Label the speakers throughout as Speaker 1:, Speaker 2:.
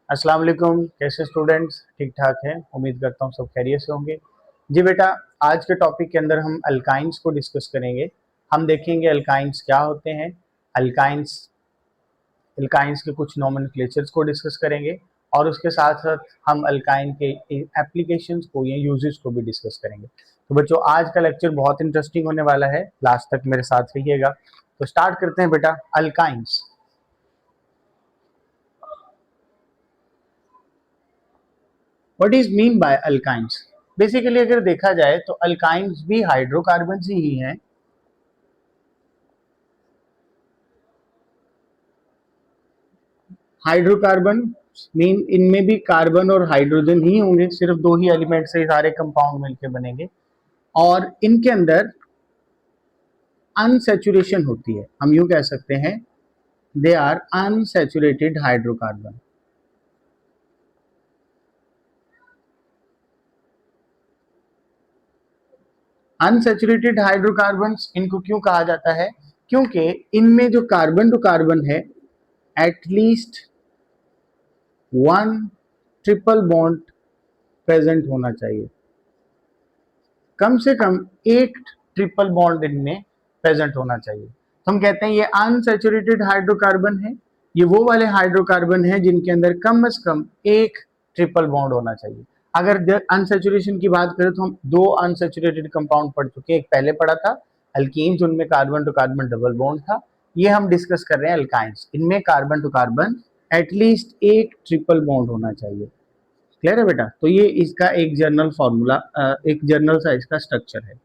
Speaker 1: अस्सलाम वालेकुम। कैसे स्टूडेंट्स? ठीक ठाक हैं, उम्मीद करता हूँ सब खैरियत से होंगे। जी बेटा, आज के टॉपिक के अंदर हम अल्काइंस को डिस्कस करेंगे। हम देखेंगे अल्काइंस क्या होते हैं, अल्काइंस अल्काइंस के कुछ नोमेनक्लेचर्स को डिस्कस करेंगे और उसके साथ साथ हम अल्काइन के एप्लीकेशंस को या यूजेस को भी डिस्कस करेंगे। तो बच्चों, आज का लेक्चर बहुत इंटरेस्टिंग होने वाला है, लास्ट तक मेरे साथ रहिएगा। तो स्टार्ट करते हैं बेटा। Alkynes, what is mean by alkynes? Basically अगर देखा जाए तो अल्काइंस भी हाइड्रोकार्बन ही हैं। हाइड्रोकार्बन मीन इनमें भी कार्बन और हाइड्रोजन ही होंगे, सिर्फ दो ही एलिमेंट से सारे कंपाउंड मिलके बनेंगे और इनके अंदर अनसैचुरेशन होती है। हम यूं कह सकते हैं, they are unsaturated hydrocarbon. Unsaturated hydrocarbons इनको क्यों कहा जाता है? क्योंकि इनमें जो कार्बन टू कार्बन है, at least one triple bond present होना चाहिए। कम से कम एक ट्रिपल बॉन्ड इनमें प्रेजेंट होना चाहिए। तो हम कहते हैं ये अनसैचुरेटेड हाइड्रोकार्बन है। ये वो वाले हाइड्रोकार्बन है जिनके अंदर कम से कम एक ट्रिपल बॉन्ड होना चाहिए। अगर अनसैचुरेशन की बात करें तो हम दो अनसैचुरेटेड कंपाउंड पढ़ चुके हैं। एक पहले पढ़ा था अल्कीन्स, उनमें carbon to carbon double bond था। ये हम डिस्कस कर रहे हैं अल्काइंस, इनमें कार्बन टू कार्बन एटलीस्ट एक ट्रिपल बॉन्ड होना चाहिए। क्लियर है बेटा? तो ये इसका एक जनरल फॉर्मूला, एक जनरल सा इसका स्ट्रक्चर है।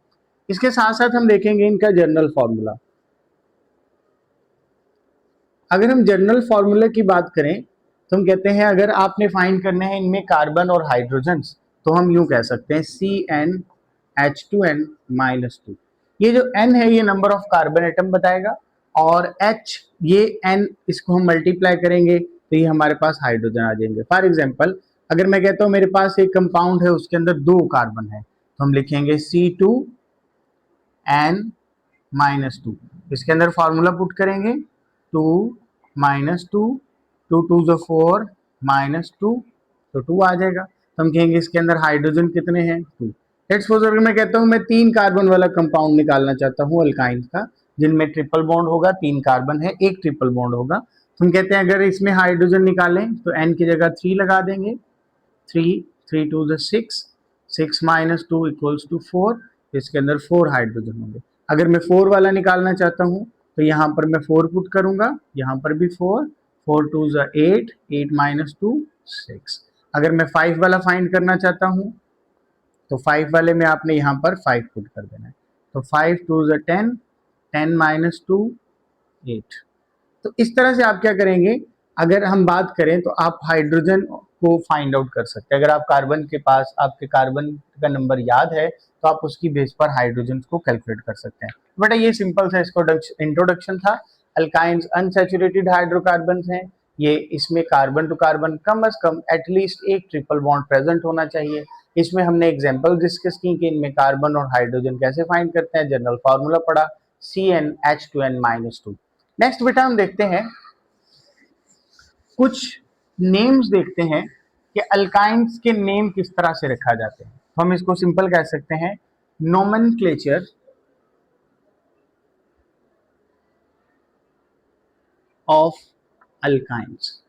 Speaker 1: इसके साथ साथ हम देखेंगे इनका जनरल फॉर्मूला। अगर हम जनरल फॉर्मूला की बात करें तो हम कहते हैं अगर आपने फाइंड करने हैं इनमें कार्बन और हाइड्रोजन, तो हम यूं कह सकते हैं CnH2n-2। ये जो n है ये नंबर ऑफ कार्बन एटम बताएगा और H ये n, इसको हम मल्टीप्लाई करेंगे तो ये हमारे पास हाइड्रोजन आ जाएंगे। फॉर एग्जाम्पल, अगर मैं कहता हूं मेरे पास एक कंपाउंड है उसके अंदर दो कार्बन है तो हम लिखेंगे C2n-2। इसके अंदर फॉर्मूला पुट करेंगे 2 - 2, 2 2 4 -2, तो 2 आ जाएगा। तो हम कहेंगे इसके अंदर हाइड्रोजन कितने हैं? 2। लेट्स सपोज अगर मैं कहता हूं मैं 3 कार्बन वाला कंपाउंड निकालना चाहता हूं अल्काइन का, जिनमें ट्रिपल बॉन्ड होगा, 3 कार्बन है, एक ट्रिपल बॉन्ड होगा, तो हम कहते हैं अगर इसमें हाइड्रोजन निकालें तो n की जगह 3 लगा देंगे। 3 3 2 6, 6 - 2 = 4। इसके अंदर 4 हाइड्रोजन होंगे। अगर मैं 4 वाला निकालना चाहता हूं तो यहाँ पर मैं 4 पुट करूंगा, यहाँ पर भी 4, 4 2 8, 8 - 2 6। अगर मैं 5 वाला फाइंड करना चाहता हूँ तो 5 वाले में आपने यहाँ पर 5 पुट कर देना है। तो 5 2 10, 10 - 2 8। तो इस तरह से आप क्या करेंगे, अगर हम बात करें तो आप हाइड्रोजन को फाइंड आउट कर सकते हैं। अगर आप कार्बन के पास आपके कार्बन का नंबर याद है तो आप उसकी बेस पर हाइड्रोजन को कैलकुलेट कर सकते हैं। बेटा ये सिंपल सा इसको इंट्रोडक्शन था। अल्काइंस अनसैचुरेटेड हाइड्रोकार्बन हैं। ये इसमें कार्बन टू कार्बन कम से कम एटलीस्ट एक ट्रिपल बॉन्ड प्रेजेंट होना चाहिए। इसमें हमने एग्जांपल डिस्कस की कि इनमें कार्बन और हाइड्रोजन कैसे फाइंड करते हैं, जनरल फार्मूला पढ़ा CnH2n-2। नेक्स्ट बेटा हम देखते हैं कुछ नेम्स, देखते हैं कि अल्काइंस के नेम किस तरह से रखा जाते हैं। तो हम इसको सिंपल कह सकते हैं, नोमेनक्लेचर ऑफ अल्काइंस।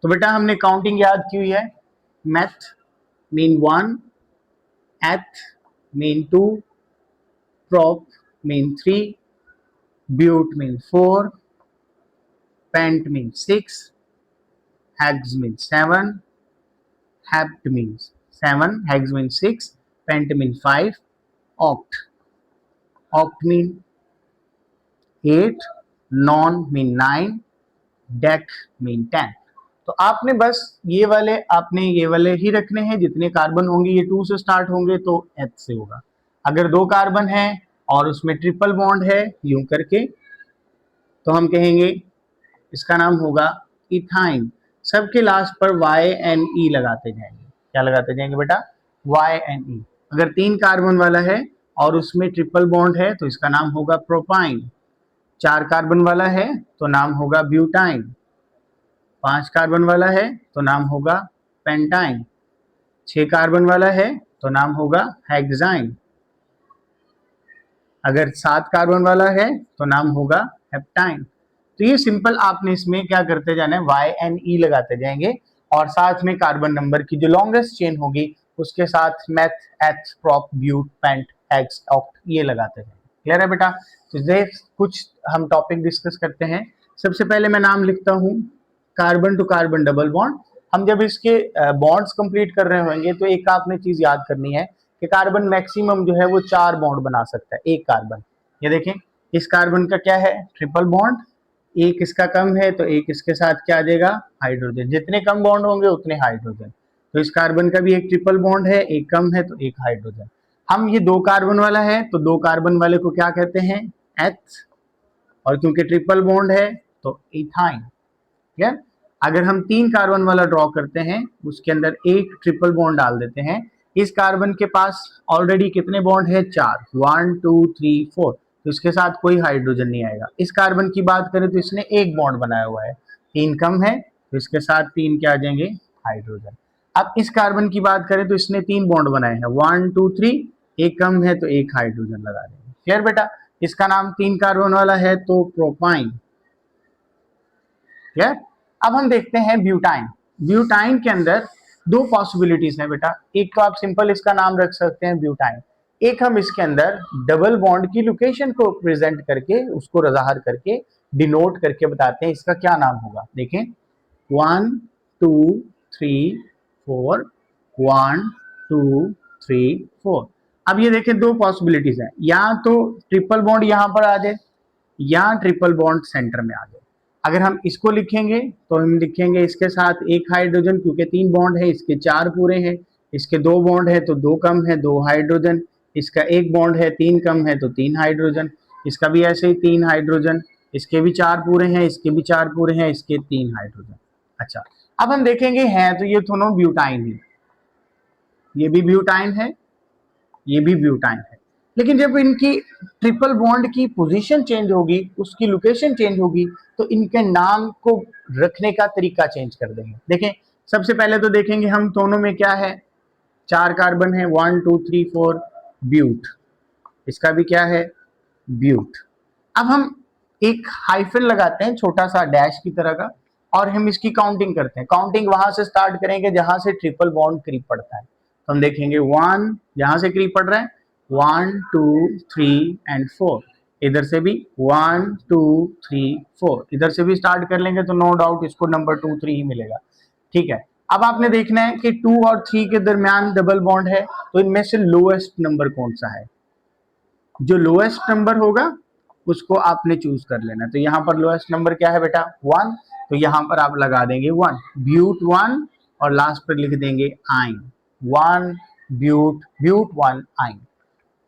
Speaker 1: तो बेटा हमने काउंटिंग याद की हुई है। Meth mean 1, eth mean 2, prop mean 3, but mean 4, pent mean 6, hex mean 7, hept means 7, hex means 6, pent means 5, oct mean 8, non mean 9, dec mean 10। तो आपने बस ये वाले ही रखने हैं। जितने कार्बन होंगे ये 2 से स्टार्ट होंगे तो H से होगा। अगर 2 कार्बन है और उसमें ट्रिपल बॉन्ड है यूं करके, तो हम कहेंगे इसका नाम होगा इथाइन। सबके लास्ट पर YNE लगाते जाएंगे। क्या लगाते जाएंगे बेटा? YNE। अगर 3 कार्बन वाला है और उसमें ट्रिपल बॉन्ड है तो इसका नाम होगा प्रोपाइन। 4 कार्बन वाला है तो नाम होगा ब्यूटाइन। 5 कार्बन वाला है तो नाम होगा पेंटाइन, 6 कार्बन वाला है तो नाम होगा हेक्साइन, अगर 7 कार्बन वाला है तो नाम होगा हेप्टाइन। तो ये सिंपल आपने इसमें क्या करते जाना है, YNE लगाते जाएंगे और साथ में कार्बन नंबर की जो लॉन्गेस्ट चेन होगी उसके साथ meth, eth, prop, but, pent, hex, oct ये लगाते जाएंगे। क्लियर है बेटा? तो ये कुछ हम टॉपिक डिस्कस करते हैं। सबसे पहले मैं नाम लिखता हूँ carbon to carbon double bond. हम जब इसके बॉन्ड्स कंप्लीट कर रहे होंगे तो एक आपने चीज याद करनी है कि कार्बन मैक्सिमम जो है वो 4 बॉन्ड बना सकता है एक कार्बन। ये देखें इस कार्बन का क्या है, ट्रिपल बॉन्ड, एक इसका कम है तो एक इसके साथ क्या आ जाएगा, हाइड्रोजन। जितने कम बॉन्ड होंगे उतने हाइड्रोजन। तो इस कार्बन का भी एक ट्रिपल बॉन्ड है, एक कम है तो एक हाइड्रोजन। हम ये 2 कार्बन वाला है तो 2 कार्बन वाले को क्या कहते हैं, एथ, और क्योंकि ट्रिपल बॉन्ड है तो इथाइन। ठीक, अगर हम 3 कार्बन वाला ड्रॉ करते हैं उसके अंदर एक ट्रिपल बॉन्ड डाल देते हैं। इस कार्बन के पास ऑलरेडी कितने बॉन्ड है, 4, 1 2 3 4, तो इसके साथ कोई हाइड्रोजन नहीं आएगा। इस कार्बन की बात करें तो इसने एक बॉन्ड बनाया हुआ है, 3 कम है तो इसके साथ 3 क्या आ जाएंगे, हाइड्रोजन। अब इस कार्बन की बात करें तो इसने 3 बॉन्ड बनाए हैं, 1 2 3, एक कम है तो एक हाइड्रोजन लगा देंगे। क्लियर बेटा? इसका नाम 3 कार्बन वाला है तो प्रोपाइन। क्लियर? अब हम देखते हैं ब्यूटाइन। ब्यूटाइन के अंदर 2 पॉसिबिलिटीज हैं बेटा, एक तो आप सिंपल इसका नाम रख सकते हैं ब्यूटाइन, एक हम इसके अंदर डबल बॉन्ड की लोकेशन को प्रेजेंट करके उसको ज़ाहिर करके डिनोट करके बताते हैं इसका क्या नाम होगा। देखें 1 2 3 4, 1 2 3 4। अब ये देखें 2 पॉसिबिलिटीज हैं, या तो ट्रिपल बॉन्ड यहां पर आ जाए या ट्रिपल बॉन्ड सेंटर में आ जाए। अगर हम इसको लिखेंगे तो हम लिखेंगे इसके साथ एक हाइड्रोजन, क्योंकि 3 बॉन्ड है, इसके 4 पूरे हैं, इसके 2 बॉन्ड है तो 2 कम है 2 हाइड्रोजन, इसका एक बॉन्ड है 3 कम है तो 3 हाइड्रोजन, इसका भी ऐसे ही 3 हाइड्रोजन, इसके भी 4 पूरे हैं, इसके भी 4 पूरे हैं, इसके 3 हाइड्रोजन। अच्छा, अब हम देखेंगे हैं तो ये दोनों ब्यूटाइन है, ये भी ब्यूटाइन है, ये भी ब्यूटाइन है, लेकिन जब इनकी ट्रिपल बॉन्ड की पोजीशन चेंज होगी, उसकी लोकेशन चेंज होगी, तो इनके नाम को रखने का तरीका चेंज कर देंगे। देखें सबसे पहले तो देखेंगे हम दोनों में क्या है, 4 कार्बन है, 1 2 3 4, ब्यूट, इसका भी क्या है, ब्यूट। अब हम एक हाइफन लगाते हैं छोटा सा डैश की तरह का, और हम इसकी काउंटिंग करते हैं। काउंटिंग वहां से स्टार्ट करेंगे जहां से ट्रिपल बॉन्ड करीब पड़ता है। तो हम देखेंगे 1 यहां से करीब पड़ रहा है, 1 2 3 एंड 4, इधर से भी 1 2 3 4, इधर से भी स्टार्ट कर लेंगे तो नो डाउट इसको नंबर 2 3 ही मिलेगा। ठीक है, अब आपने देखना है कि 2 और 3 के दरमियान डबल बॉन्ड है, तो इनमें से लोएस्ट नंबर कौन सा है, जो लोएस्ट नंबर होगा उसको आपने चूज कर लेना। तो यहाँ पर लोएस्ट नंबर क्या है बेटा, 1, तो यहाँ पर आप लगा देंगे 1, ब्यूट 1, और लास्ट पर लिख देंगे आइन, 1 ब्यूट, ब्यूट 1 आइन।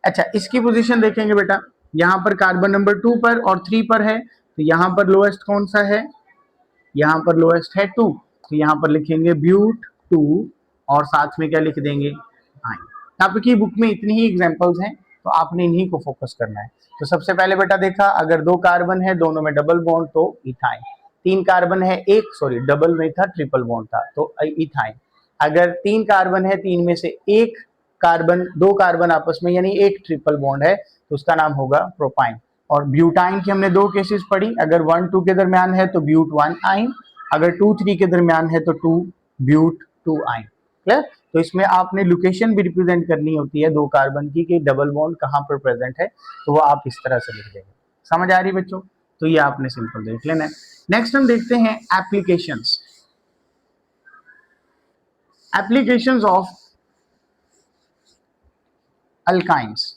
Speaker 1: अच्छा, इसकी पोजीशन देखेंगे बेटा, यहाँ पर कार्बन नंबर 2 पर और 3 पर है, तो यहाँ पर लोएस्ट कौन सा है, यहाँ पर लोएस्ट है 2, तो यहाँ पर लिखेंगे ब्यूट 2 और साथ में क्या लिख देंगे, आइन। आपकी बुक में इतनी ही एग्जांपल्स हैं तो आपने इन्हीं को फोकस करना है। तो सबसे पहले बेटा देखा, अगर 2 कार्बन है दोनों में डबल बॉन्ड तो इथाइन, 3 कार्बन है, एक सॉरी डबल नहीं था ट्रिपल बॉन्ड था तो इथाइन। अगर 3 कार्बन है, 3 में से एक कार्बन, 2 कार्बन आपस में यानी एक ट्रिपल बॉन्ड है तो उसका नाम होगा प्रोपाइन। और ब्यूटाइन की हमने 2 केसेस पढ़ी, अगर 1 2 के दरमियान है तो ब्यूट 1 आइन, अगर 2 3 के दरमियान है तो 2 ब्यूट 2 आइन। क्लियर? तो इसमें आपने लोकेशन भी रिप्रेजेंट करनी होती है 2 कार्बन की कि डबल बॉन्ड कहाँ पर प्रेजेंट है, तो वो आप इस तरह से लिख देंगे। समझ आ रही बच्चों? तो ये आपने सिंपल देख लेना है। नेक्स्ट हम देखते हैं applications, applications of alkynes.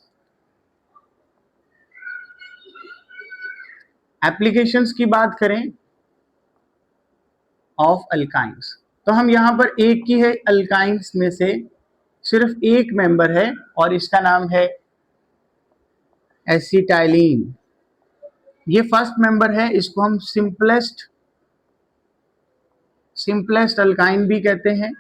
Speaker 1: Applications की बात करें ऑफ अल्काइंस, तो हम यहां पर एक की है, अल्काइंस में से सिर्फ एक मेंबर है और इसका नाम है एसिटाइलिन। ये फर्स्ट मेंबर है, इसको हम सिंपलेस्ट अल्काइन भी कहते हैं।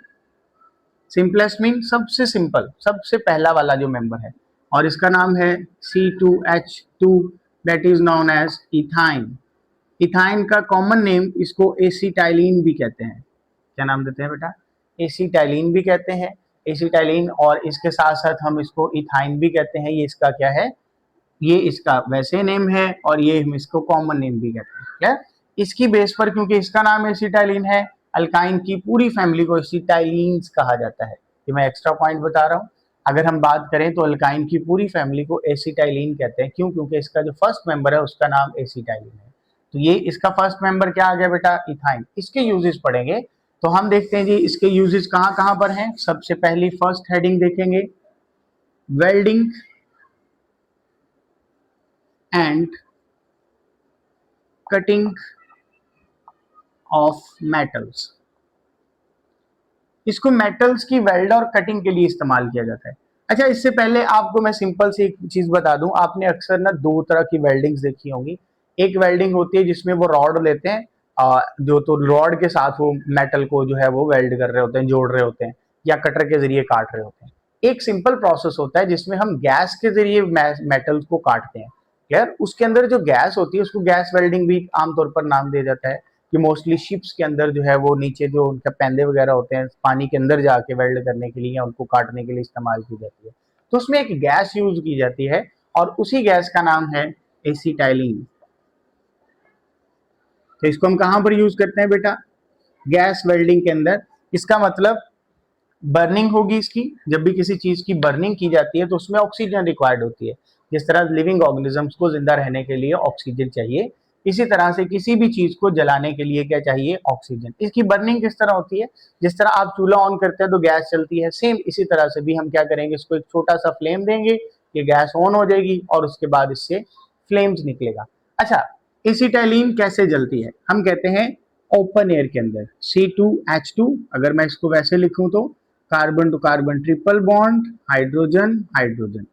Speaker 1: सिंपलेस्ट मीन सबसे सिंपल, सबसे पहला वाला जो मेंबर है, और इसका नाम है C2H2, that is known as ethyne. Ethyne का कॉमन नेम इसको एसिटाइलिन भी कहते हैं। क्या नाम देते हैं बेटा? एसिटाइलिन भी कहते हैं, एसिटाइलिन, और इसके साथ साथ हम इसको इथाइन भी कहते हैं। ये इसका क्या है? ये इसका वैसे नेम है और ये हम इसको कॉमन नेम भी कहते हैं। क्लियर? इसकी बेस पर, क्योंकि इसका नाम एसिटाइलिन है, अल्काइन की पूरी फैमिली को एसिटाइलिन्स कहा जाता है। ये मैं एक्स्ट्रा पॉइंट बता रहा हूँ। अगर हम बात करें तो अल्काइन की पूरी फैमिली को एसिटाइलिन कहते हैं। क्यों? क्योंकि इसका जो फर्स्ट मेंबर है उसका नाम एसिटाइलिन है। तो ये इसका फर्स्ट मेंबर क्या आ गया बेटा? इथाइन। इसके यूजेस पढ़ेंगे तो हम देखते हैं जी इसके यूजेस कहाँ कहाँ पर हैं। सबसे पहली फर्स्ट हेडिंग देखेंगे, welding and cutting of metals. इसको मेटल्स की वेल्ड और कटिंग के लिए इस्तेमाल किया जाता है। अच्छा, इससे पहले आपको मैं सिंपल सी एक चीज बता दूं, आपने अक्सर ना दो तरह की वेल्डिंग्स देखी होंगी। एक वेल्डिंग होती है जिसमें वो रॉड लेते हैं, जो तो रॉड के साथ वो मेटल को जो है वो वेल्ड कर रहे होते हैं, जोड़ रहे होते हैं, या कटर के जरिए काट रहे होते हैं। एक सिंपल प्रोसेस होता है जिसमें हम गैस के जरिए मेटल्स को काटते हैं। क्लियर? उसके अंदर जो गैस होती है उसको गैस वेल्डिंग भी आमतौर पर नाम दिया जाता है। कि मोस्टली शिप्स के अंदर जो है वो नीचे जो उनके पैंदे वगैरह होते हैं पानी के अंदर जाके वेल्ड करने के लिए या उनको काटने के लिए इस्तेमाल की जाती है। तो उसमें एक गैस यूज की जाती है और उसी गैस का नाम है एसिटाइलिन। तो इसको हम कहां पर यूज करते हैं बेटा? गैस वेल्डिंग के अंदर। इसका मतलब बर्निंग होगी इसकी, जब भी किसी चीज की बर्निंग की जाती है तो उसमें ऑक्सीजन रिक्वायर्ड होती है। जिस तरह लिविंग ऑर्गेनिजम्स को जिंदा रहने के लिए ऑक्सीजन चाहिए, इसी तरह से किसी भी चीज को जलाने के लिए क्या चाहिए? ऑक्सीजन। इसकी बर्निंग किस तरह होती है? जिस तरह आप चूल्हा ऑन करते हैं तो गैस चलती है, सेम इसी तरह से भी हम क्या करेंगे, इसको एक छोटा सा फ्लेम देंगे, ये गैस ऑन हो जाएगी और उसके बाद इससे फ्लेम्स निकलेगा। अच्छा, एसिटाइलिन कैसे जलती है? हम कहते हैं ओपन एयर के अंदर, C2H2। अगर मैं इसको वैसे लिखूं तो carbon to carbon triple bond, hydrogen hydrogen.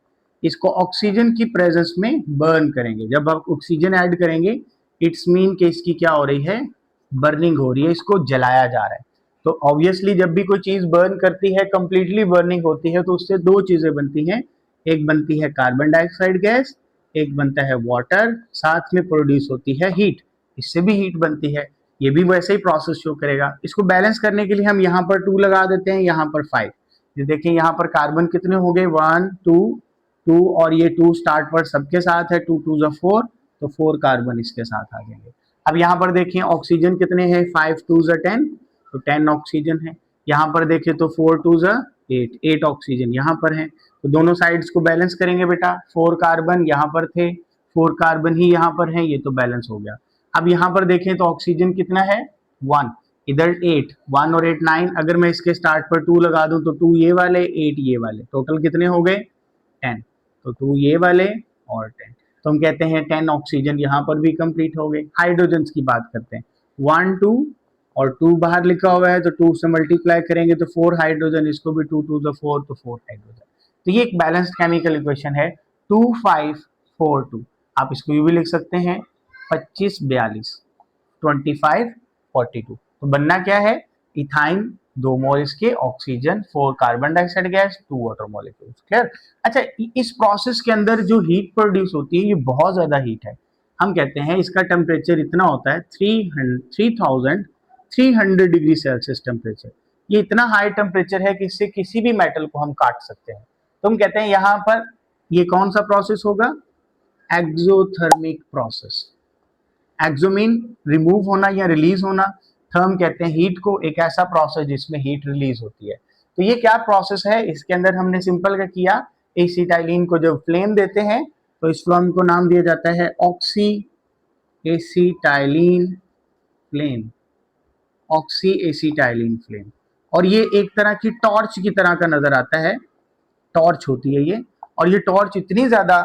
Speaker 1: इसको ऑक्सीजन की प्रेजेंस में बर्न करेंगे। जब आप ऑक्सीजन ऐड करेंगे इट्स मीन कि इसकी क्या हो रही है? बर्निंग हो रही है, इसको जलाया जा रहा है। तो ऑब्वियसली जब भी कोई चीज बर्न करती है, कंप्लीटली बर्निंग होती है, तो उससे दो चीजें बनती हैं। एक बनती है कार्बन डाइऑक्साइड गैस, एक बनता है वाटर, साथ में प्रोड्यूस होती है हीट। इससे भी हीट बनती है। ये भी वैसे ही प्रोसेस शो करेगा। इसको बैलेंस करने के लिए हम यहाँ पर 2 लगा देते हैं, यहाँ पर 5। ये देखिए यहाँ पर कार्बन कितने हो गए? 1 2 2, और ये 2 स्टार्ट पर सबके साथ है, 2 2 जा 4, तो 4 कार्बन इसके साथ आ जाएंगे। अब यहाँ पर देखिए ऑक्सीजन कितने हैं? 5 2 जा 10, तो 10 ऑक्सीजन है। यहाँ पर देखिए तो 4 2 जा 8, 8 ऑक्सीजन यहाँ पर है। तो दोनों साइड्स को बैलेंस करेंगे बेटा। 4 कार्बन यहाँ पर थे, 4 कार्बन ही यहाँ पर है, ये तो बैलेंस हो गया। अब यहाँ पर देखें तो ऑक्सीजन कितना है? 1, इधर 8, 1 और 8 9। अगर मैं इसके स्टार्ट पर 2 लगा दूं तो 2 ये वाले 8 ये वाले, टोटल कितने हो गए? 10। तो 2 ये वाले और 10, तो हम कहते हैं 10 ऑक्सीजन यहाँ पर भी कंप्लीट हो गए। हाइड्रोजन की बात करते हैं, 1 2 और 2 बाहर लिखा हुआ है तो 2 से मल्टीप्लाई करेंगे तो 4 हाइड्रोजन, इसको भी 2 2 4, तो 4 हाइड्रोजन। तो ये एक बैलेंस्ड केमिकल इक्वेशन है, 2 5 4 2। आप इसको भी लिख सकते हैं 25 42, 25 42। तो बनना क्या है? इथाइन 2 मोल इसके, oxygen 4 carbon dioxide gas, 2 water molecules. Clear? अच्छा, इस प्रोसेस के अंदर जो हीट प्रोड्यूस होती है ये बहुत ज्यादा हीट है। हम कहते हैं इसका टेम्परेचर इतना होता है 3300 डिग्री सेल्सियस टेम्परेचर। ये इतना हाई टेम्परेचर है कि इससे किसी भी मेटल को हम काट सकते हैं। तो हम कहते हैं यहाँ पर ये कौन सा प्रोसेस होगा? Exothermic process. एक्सोमीन रिमूव होना या रिलीज होना, थर्म कहते हैं हीट को, एक ऐसा प्रोसेस जिसमें हीट रिलीज होती है। तो ये क्या प्रोसेस है? इसके अंदर हमने सिंपल क्या किया, एसिटाइलिन को जब फ्लेम देते हैं तो इस फ्लेम को नाम दिया जाता है oxy acetylene flame, oxy acetylene flame. और ये एक तरह की टॉर्च की तरह का नजर आता है, टॉर्च होती है ये। और ये टॉर्च इतनी ज्यादा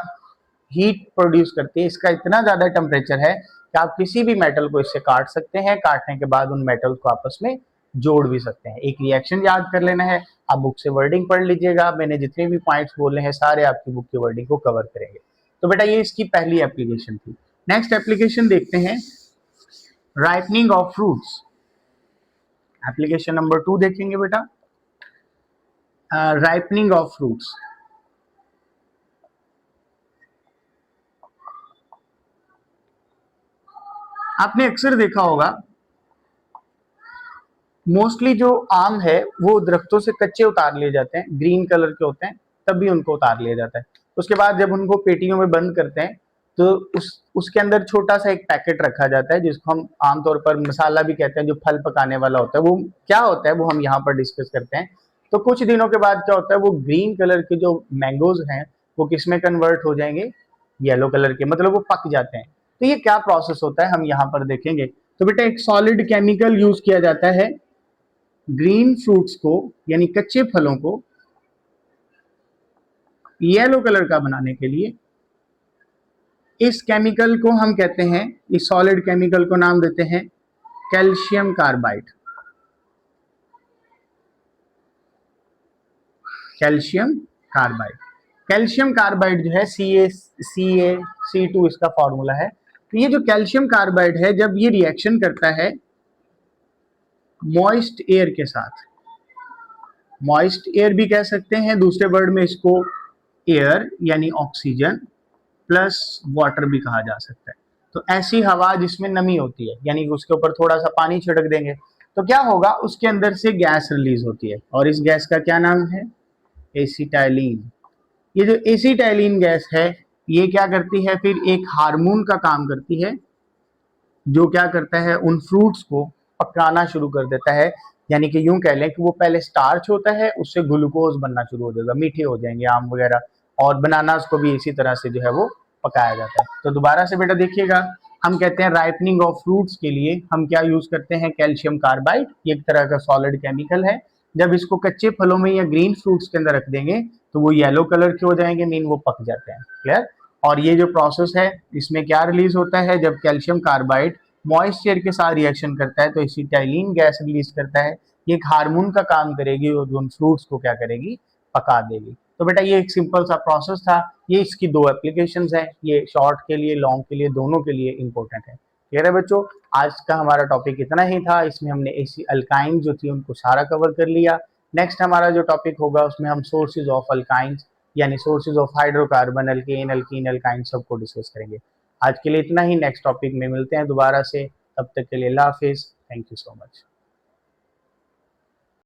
Speaker 1: हीट प्रोड्यूस करती है, इसका इतना ज्यादा टेम्परेचर है कि आप किसी भी मेटल को इससे काट सकते हैं। काटने के बाद उन मेटल्स को आपस में जोड़ भी सकते हैं। एक रिएक्शन याद कर लेना है, आप बुक से वर्डिंग पढ़ लीजिएगा। मैंने जितने भी पॉइंट्स बोले हैं सारे आपकी बुक की वर्डिंग को कवर करेंगे। तो बेटा ये इसकी पहली एप्लीकेशन थी। नेक्स्ट एप्लीकेशन देखते हैं, ripening of fruits. Application number 2 देखेंगे बेटा, राइपनिंग ऑफ फ्रूट्स। आपने अक्सर देखा होगा मोस्टली जो आम है वो दरख्तों से कच्चे उतार लिए जाते हैं, ग्रीन कलर के होते हैं, तब भी उनको उतार लिया जाता है। उसके बाद जब उनको पेटियों में बंद करते हैं तो उसके अंदर छोटा सा एक पैकेट रखा जाता है जिसको हम आमतौर पर मसाला भी कहते हैं, जो फल पकाने वाला होता है। वो क्या होता है वो हम यहाँ पर डिस्कस करते हैं। तो कुछ दिनों के बाद क्या होता है, वो ग्रीन कलर के जो मैंगोज हैं वो किस में कन्वर्ट हो जाएंगे, येलो कलर के, मतलब वो पक जाते हैं। तो ये क्या प्रोसेस होता है हम यहाँ पर देखेंगे। तो बेटा एक सॉलिड केमिकल यूज किया जाता है ग्रीन फ्रूट्स को यानी कच्चे फलों को येलो कलर का बनाने के लिए। इस केमिकल को हम कहते हैं, इस सॉलिड केमिकल को नाम देते हैं calcium carbide. Calcium carbide, calcium carbide जो है CaC2 इसका फॉर्मूला है। तो ये जो कैल्शियम कार्बाइड है जब ये रिएक्शन करता है मॉइस्ट एयर के साथ, मॉइस्ट एयर भी कह सकते हैं, दूसरे वर्ड में इसको एयर यानी ऑक्सीजन प्लस वाटर भी कहा जा सकता है। तो ऐसी हवा जिसमें नमी होती है, यानी उसके ऊपर थोड़ा सा पानी छिड़क देंगे तो क्या होगा, उसके अंदर से गैस रिलीज होती है और इस गैस का क्या नाम है, एसिटाइलिन। ये जो एसिटाइलिन गैस है ये क्या करती है, फिर एक हार्मोन का काम करती है जो क्या करता है, उन फ्रूट्स को पकाना शुरू कर देता है। यानी कि यूं कह लें कि वो पहले स्टार्च होता है, उससे ग्लूकोज बनना शुरू हो जाएगा, मीठे हो जाएंगे आम वगैरह, और बनानास को भी इसी तरह से जो है वो पकाया जाता है। तो दोबारा से बेटा देखिएगा, हम कहते हैं राइपनिंग ऑफ फ्रूट्स के लिए हम क्या यूज करते हैं, कैल्शियम कार्बाइड। ये एक तरह का सॉलिड केमिकल है। जब इसको कच्चे फलों में या ग्रीन फ्रूट्स के अंदर रख देंगे तो वो येलो कलर के हो जाएंगे, मीन वो पक जाते हैं। क्लियर। और ये जो प्रोसेस है इसमें क्या रिलीज होता है, जब कैल्शियम कार्बाइड मॉइस्चर के साथ रिएक्शन करता है तो एसिटाइलिन गैस रिलीज करता है। ये एक हार्मोन का काम करेगी और उन फ्रूट्स को क्या करेगी, पका देगी। तो बेटा ये एक सिंपल सा प्रोसेस था। ये इसकी दो एप्लीकेशंस हैं, ये शॉर्ट के लिए लॉन्ग के लिए दोनों के लिए इंपॉर्टेंट है। क्लियर है बच्चों। आज का हमारा टॉपिक इतना ही था, इसमें हमने एसी अल्काइन जो थी उनको सारा कवर कर लिया। नेक्स्ट हमारा जो टॉपिक होगा उसमें हम सोर्सेज ऑफ अल्काइंस यानी sources of hydrocarbon, alkane, alkyne, alkyne सबको डिस्कस करेंगे। आज के लिए इतना ही, नेक्स्ट टॉपिक में मिलते हैं दोबारा से, तब तक के लिए अल्लाह हाफिज, थैंक यू सो मच।